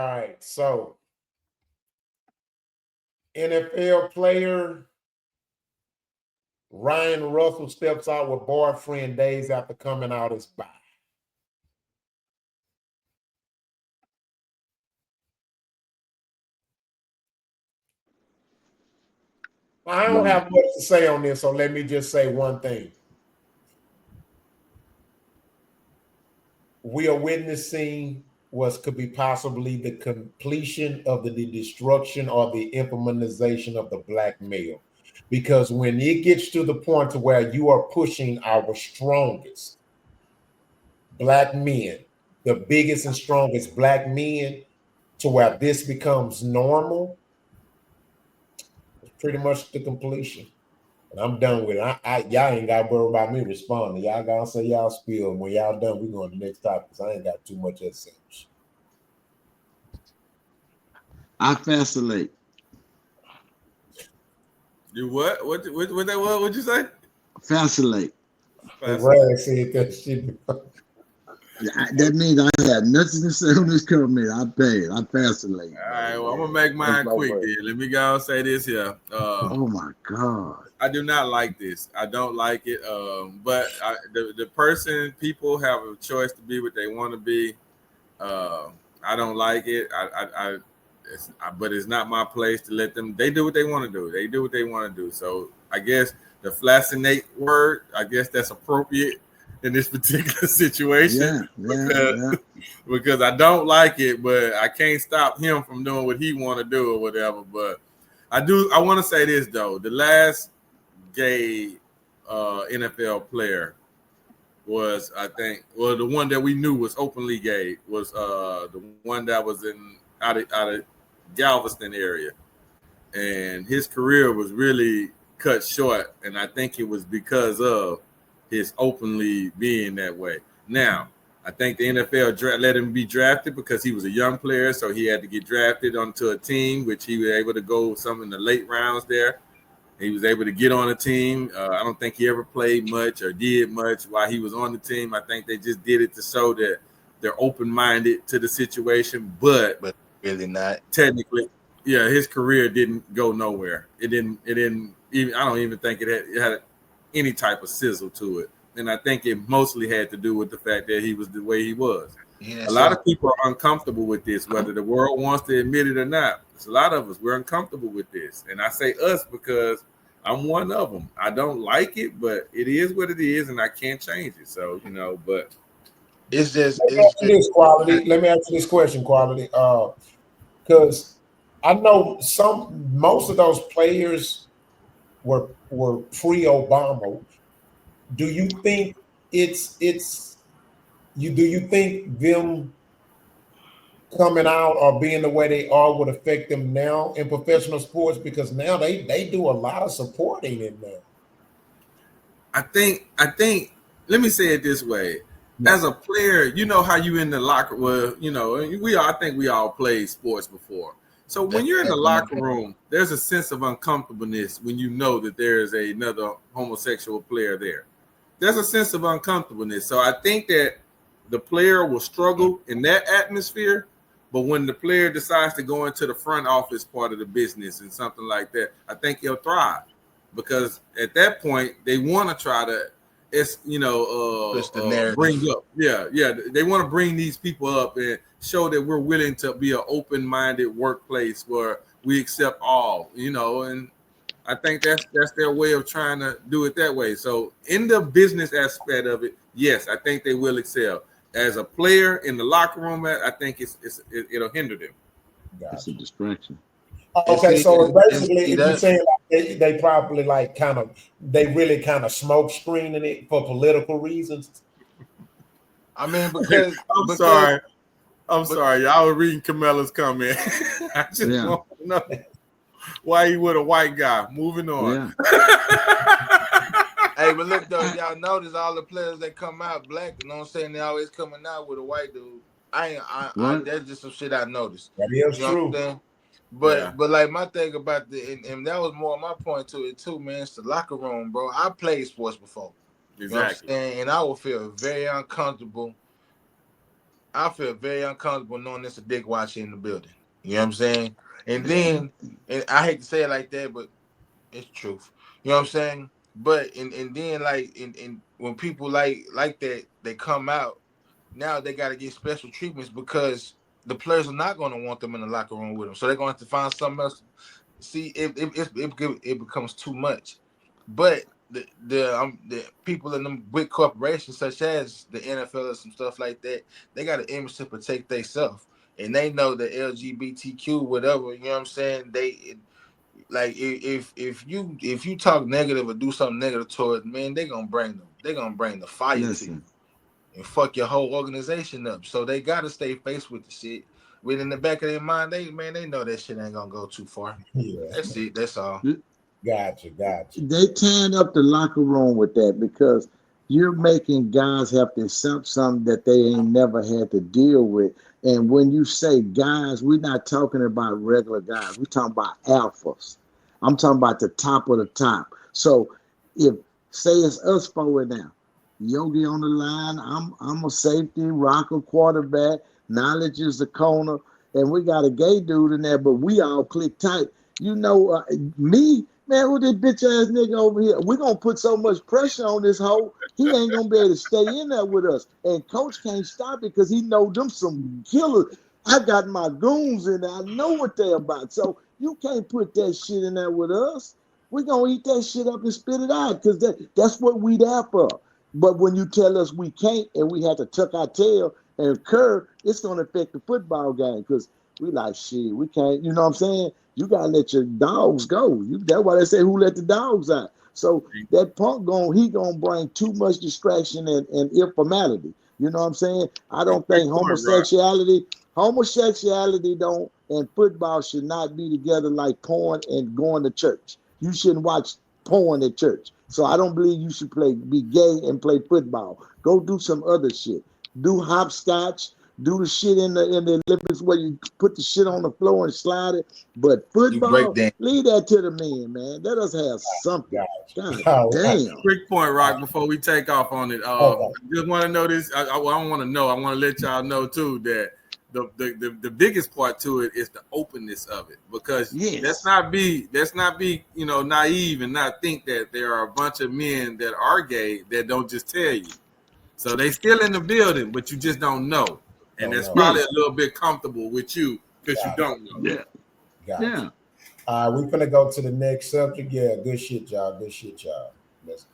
All right, so NFL player Ryan Russell steps out with boyfriend days after coming out as bi. I don't Wow. have much to say on this, so let me just say one thing. We are witnessing what could be possibly the completion of the destruction or the implementation of the black male. Because when it gets to the point to where you are pushing our strongest black men, the biggest and strongest black men, to where this becomes normal, it's pretty much the completion. And I'm done with it. Y'all ain't got to worry about me responding. Y'all gotta say y'all spiel. And when y'all done, we going to the next topic because I ain't got too much else to say. I vacillate. You what? What that was? What'd you say? Vacillate. Rag said that shit. That means I have nothing to say on this comment. I pay it. I vacillate. All right, well, I'm gonna make mine quick then. Let me go and say this here. Oh my God. I do not like this. I don't like it. But the person, people have a choice to be what they want to be. I don't like it. But it's not my place to let them. They do what they want to do. They do what they want to do. So I guess the fascinate word, I guess that's appropriate in this particular situation. Because I don't like it, but I can't stop him from doing what he want to do or whatever. But I want to say this though: the last gay NFL player was, I think, well, the one that we knew was openly gay was the one that was out of Galveston area, and his career was really cut short, and I think it was because of his openly being that way. Now, I think the NFL let him be drafted because he was a young player, so he had to get drafted onto a team, which he was able to go some in the late rounds there. He was able to get on a team. I don't think he ever played much or did much while he was on the team. I think they just did it to show that they're open-minded to the situation, but really not. Technically, yeah, his career didn't go nowhere. It didn't even, I don't even think it had any type of sizzle to it. And I think it mostly had to do with the fact that he was the way he was. Yeah, a lot of people are uncomfortable with this, whether the world wants to admit it or not. There's a lot of us, we're uncomfortable with this. And I say us because I'm one of them. I don't like it, but it is what it is, and I can't change it. So, but it's just Quality. Let me ask you this question, Quality. Because I know most of those players were pre-Obama. Do you think do you think them coming out or being the way they are would affect them now in professional sports? Because now they do a lot of supporting in there. I think let me say it this way. As a player, you know how you in the locker room, I think we all played sports before. So when you're in the locker room, there's a sense of uncomfortableness when you know that there is another homosexual player there. There's a sense of uncomfortableness. So I think that the player will struggle in that atmosphere, but when the player decides to go into the front office part of the business and something like that, I think he'll thrive. Because at that point, they want to try to, bring up. Yeah. They want to bring these people up and show that we're willing to be an open-minded workplace where we accept all, and I think that's their way of trying to do it that way. So in the business aspect of it, yes, I think they will excel. As a player in the locker room, I think it'll hinder them. Gotcha. It's a distraction. Okay, so basically, if you're saying like they probably they really kind of smoke screening it for political reasons. I mean, because I'm sorry, y'all were reading Camilla's comment. I just want to know why he with a white guy. Moving on. Yeah. Hey, but look though, y'all notice all the players that come out black. You know what I'm saying? They always coming out with a white dude. That's just some shit I noticed. That is true. But like my thing about and that was more my point to it too, man. It's the locker room, bro. I played sports before. Exactly. You know what I'm saying? And I would feel very uncomfortable I feel very uncomfortable knowing there's a dick watcher in the building. You know what I'm saying? And then, and I hate to say it like that, but it's truth. You know what I'm saying? But and then like and when people like that, they come out, now they got to get special treatments because the players are not going to want them in the locker room with them. So they're going to have to find something else. See, it becomes too much. But the people in them big corporations such as the NFL and some stuff like that, they got an image to protect themselves. And they know the LGBTQ, whatever, you know what I'm saying? Like if you talk negative or do something negative towards, man, they're gonna bring the fire to you Listen, and fuck your whole organization up. So they gotta stay faced with the shit. But in the back of their mind, they know that shit ain't gonna go too far. Yeah. That's it. That's all. Gotcha. they tearing up the locker room with that because you're making guys have to accept something that they ain't never had to deal with. And when you say guys, we're not talking about regular guys. We're talking about alphas. I'm talking about the top of the top. So if say it's us four now, Yogi on the line, I'm a safety, Rocker quarterback, Knowledge is the corner, and we got a gay dude in there, but we all click tight. You know, me, man, who this bitch ass nigga over here? We gonna put so much pressure on this hoe, he ain't gonna be able to stay in there with us. And coach can't stop it because he know them some killers. I got my goons in there. I know what they about. So you can't put that shit in there with us. We gonna eat that shit up and spit it out because that's what we there for. But when you tell us we can't and we have to tuck our tail and curve, it's gonna affect the football game because we like shit. We can't. You know what I'm saying? You gotta let your dogs go. That's why they say who let the dogs out. So that punk he gonna bring too much distraction and informality. You know what I'm saying? I don't Great think point, Rock. homosexuality don't and football should not be together like porn and going to church. You shouldn't watch porn at church. So I don't believe you should be gay and play football. Go do some other shit. Do hopscotch. Do the shit in the Olympics where you put the shit on the floor and slide it. But You break football, down. leave that to the men, man. Let us have something. Gotcha. God All right. damn. Quick point, Rock, before we take off on it. Okay. Just want to know this. I don't want to know. I want to let y'all know too that the biggest part to it is the openness of it, because Yes. let's not be naive and not think that there are a bunch of men that are gay that don't just tell you. So they still in the building, but you just don't know, and it's probably Yes. a little bit comfortable with you because you don't know. Yeah. Gotcha. Yeah. We're gonna go to the next subject. Yeah, good shit, y'all. Let's